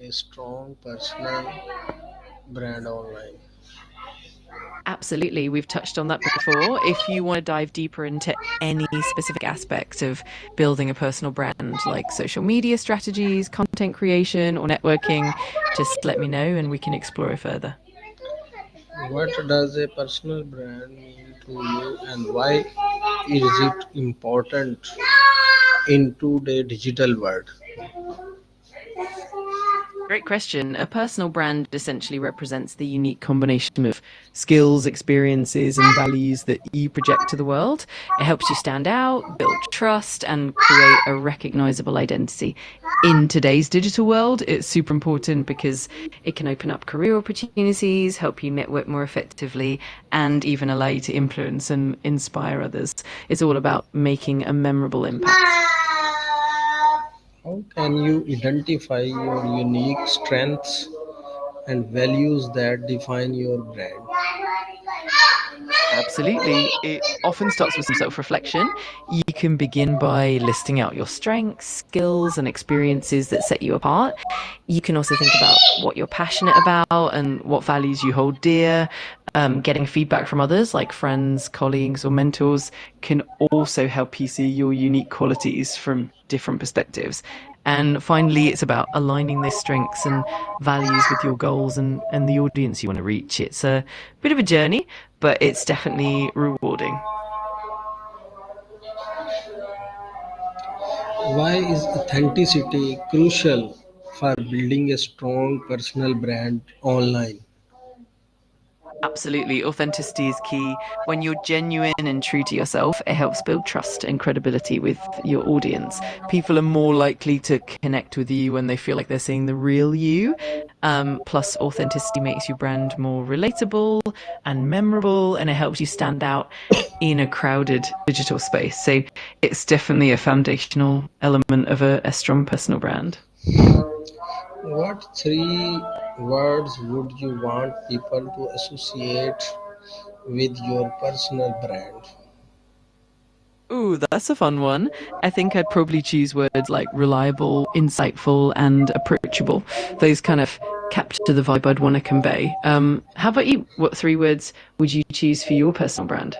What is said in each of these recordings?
a strong personal brand online? Absolutely. We've touched on that before. If you want to dive deeper into any specific aspect of building a personal brand, like social media strategies, content creation, or networking, just let me know and we can explore it further. What does a personal brand mean to you and why is it important in today's digital world? Great question. A personal brand essentially represents the unique combination of skills, experiences, and values that you project to the world. It helps you stand out, build trust, and create a recognizable identity. In today's digital world, it's super important because it can open up career opportunities, help you network more effectively, and even allow you to influence and inspire others. It's all about making a memorable impact. How can you identify your unique strengths and values that define your brand? Absolutely. It often starts with some self reflection. You can begin by listing out your strengths, skills, and experiences that set you apart. You can also think about what you're passionate about and what values you hold dear. Getting feedback from others, like friends, colleagues, or mentors, can also help you see your unique qualities from different perspectives. And finally, it's about aligning those strengths and values with your goals and the audience you want to reach. It's a bit of a journey, but it's definitely rewarding. Why is authenticity crucial for building a strong personal brand online? Absolutely. Authenticity is key. When you're genuine and true to yourself, it helps build trust and credibility with your audience. People are more likely to connect with you when they feel like they're seeing the real you. Plus, authenticity makes your brand more relatable and memorable, and it helps you stand out in a crowded digital space. So, it's definitely a foundational element of a strong personal brand. What three words would you want people to associate with your personal brand? Ooh, that's a fun one. I think I'd probably choose words like reliable, insightful, and approachable. Those kind of capture the vibe I'd want to convey. How about you? What three words would you choose for your personal brand?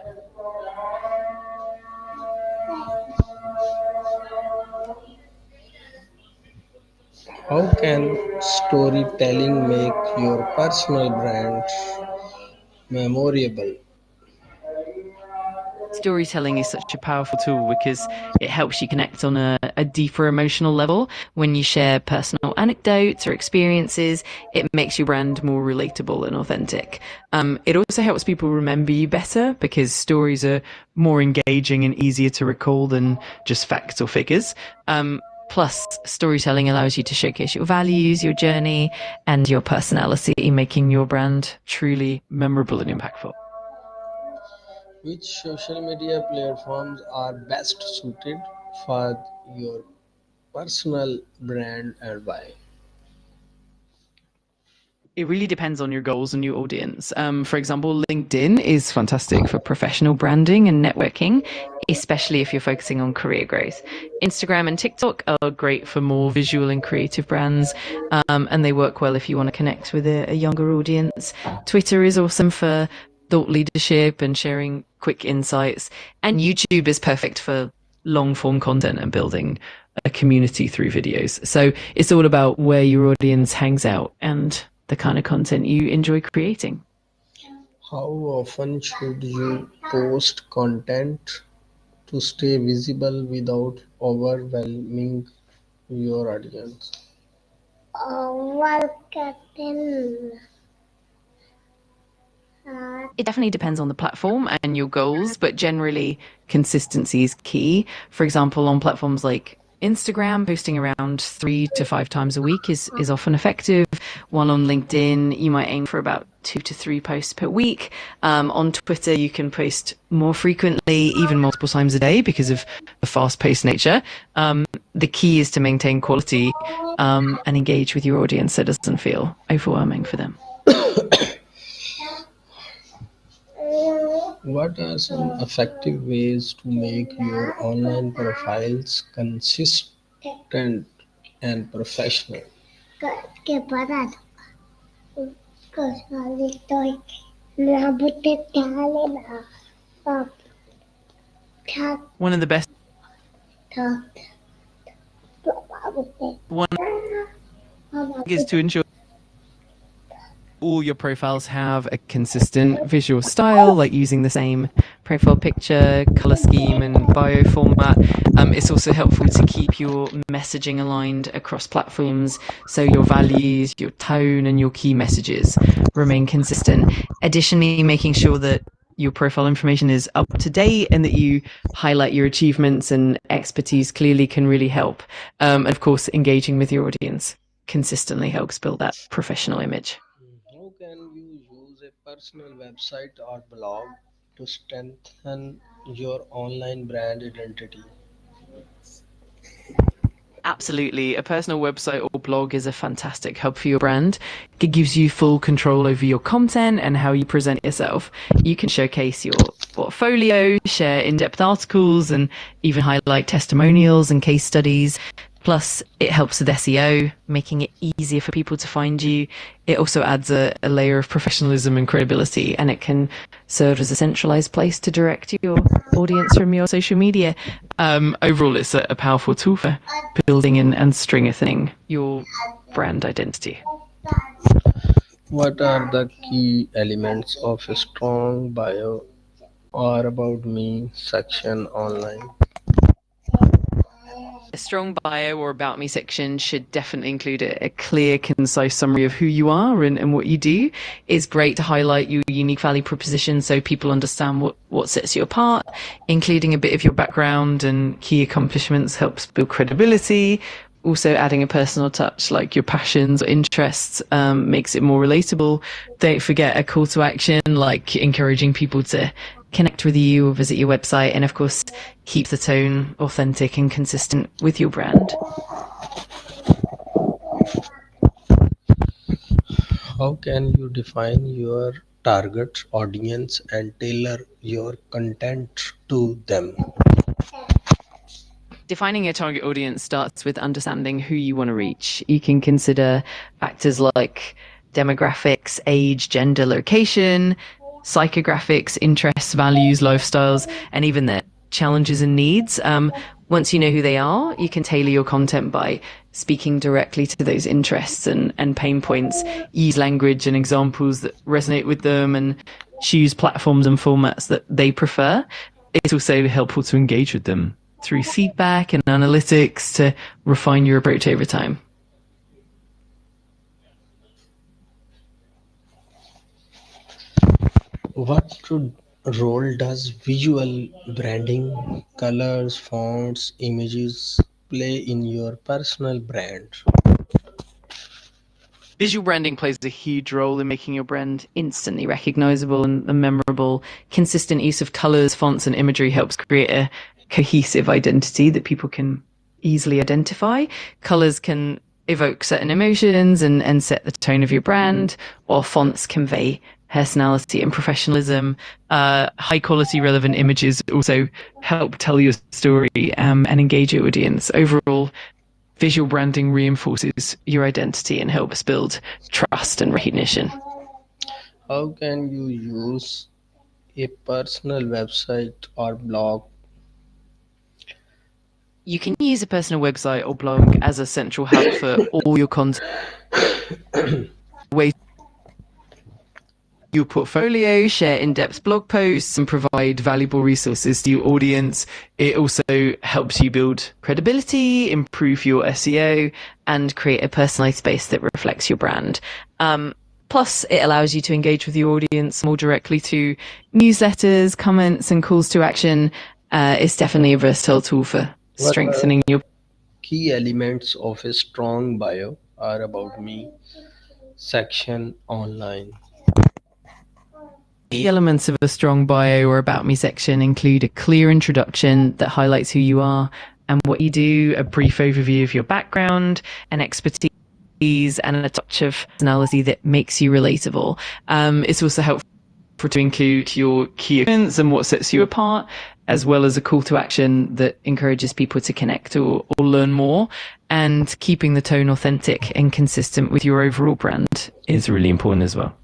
How can storytelling make your personal brand memorable? Storytelling is such a powerful tool because it helps you connect on a deeper emotional level. When you share personal anecdotes or experiences, it makes your brand more relatable and authentic. It also helps people remember you better because stories are more engaging and easier to recall than just facts or figures. Plus, storytelling allows you to showcase your values, your journey, and your personality, making your brand truly memorable and impactful. Which social media platforms are best suited for your personal brand and why? It really depends on your goals and your audience. For example, LinkedIn is fantastic for professional branding and networking, especially if you're focusing on career growth. Instagram and TikTok are great for more visual and creative brands, and they work well if you want to connect with a younger audience. Twitter is awesome for thought leadership and sharing quick insights, and YouTube is perfect for long form content and building a community through videos. So it's all about where your audience hangs out and the kind of content you enjoy creating. How often should you post content to stay visible without overwhelming your audience? It definitely depends on the platform and your goals, but generally consistency is key. For example, on platforms like Instagram, posting around 3 to 5 times a week is often effective. While on LinkedIn, you might aim for about 2 to 3 posts per week. On Twitter, you can post more frequently, even multiple times a day because of the fast paced nature. The key is to maintain quality and engage with your audience so it doesn't feel overwhelming for them. What are some effective ways to make your online profiles consistent and professional? के पता उसको साले तो ना बुते डाले ना अब One of the best था बुते one is to ensure all your profiles have a consistent visual style, like using the same profile picture, color scheme, and bio format. It's also helpful to keep your messaging aligned across platforms, so your values, your tone, and your key messages remain consistent. Additionally, making sure that your profile information is up to date and that you highlight your achievements and expertise clearly can really help. And of course, engaging with your audience consistently helps build that professional image. How can you use a personal website or blog to strengthen your online brand identity? Absolutely. A personal website or blog is a fantastic hub for your brand. It gives you full control over your content and how you present yourself. You can showcase your portfolio, share in depth articles, and even highlight testimonials and case studies. Plus, it helps with SEO, making it easier for people to find you. It also adds a layer of professionalism and credibility, and it can serve as a centralized place to direct your audience from your social media. Overall, it's a powerful tool for building and strengthening your brand identity. What are the key elements of a strong bio or about me section online? A strong bio or about me section should definitely include a clear, concise summary of who you are and what you do. It's great to highlight your unique value proposition so people understand what sets you apart. Including a bit of your background and key accomplishments helps build credibility. Also, adding a personal touch like your passions or interests makes it more relatable. Don't forget a call to action like encouraging people to connect with you or visit your website, and of course keep the tone authentic and consistent with your brand. How can you define your target audience and tailor your content to them? Defining your target audience starts with understanding who you want to reach. You can consider factors like demographics, age, gender, location, psychographics, interests, values, lifestyles, and even their challenges and needs. Once you know who they are, you can tailor your content by speaking directly to those interests and pain points. Use language and examples that resonate with them, and choose platforms and formats that they prefer. It's also helpful to engage with them through feedback and analytics to refine your approach over time. What role does visual branding, colors, fonts, images play in your personal brand? Visual branding plays a huge role in making your brand instantly recognizable and memorable. Consistent use of colors, fonts, and imagery helps create a cohesive identity that people can easily identify. Colors can evoke certain emotions and set the tone of your brand, while fonts convey personality and professionalism. High quality, relevant images also help tell your story and engage your audience. Overall, visual branding reinforces your identity and helps build trust and recognition. How can you use a personal website or blog? You can use a personal website or blog as a central hub for all your content. Ways your portfolio, share in-depth blog posts, and provide valuable resources to your audience. It also helps you build credibility, improve your SEO, and create a personalized space that reflects your brand. Plus, it allows you to engage with your audience more directly through newsletters, comments, and calls to action. It's definitely a versatile tool for What strengthening your key elements of a strong bio are about me section online? key elements of a strong bio or about me section include a clear introduction that highlights who you are and what you do, a brief overview of your background and expertise, and a touch of personality that makes you relatable. It's also helpful to include your key events and what sets you apart. as well as a call to action that encourages people to connect or learn more. And keeping the tone authentic and consistent with your overall brand is really important as well.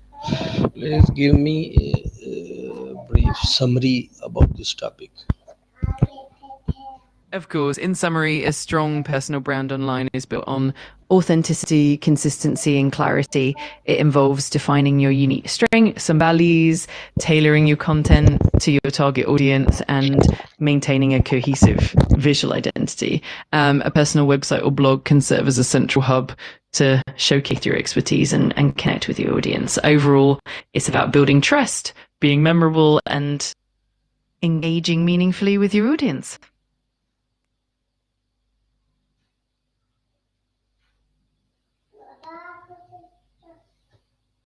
Please give me a brief summary about this topic. Of course, in summary, a strong personal brand online is built on authenticity, consistency, and clarity. It involves defining your unique strengths and values, tailoring your content to your target audience, and maintaining a cohesive visual identity. A personal website or blog can serve as a central hub to showcase your expertise and connect with your audience. Overall, it's about building trust, being memorable, and engaging meaningfully with your audience.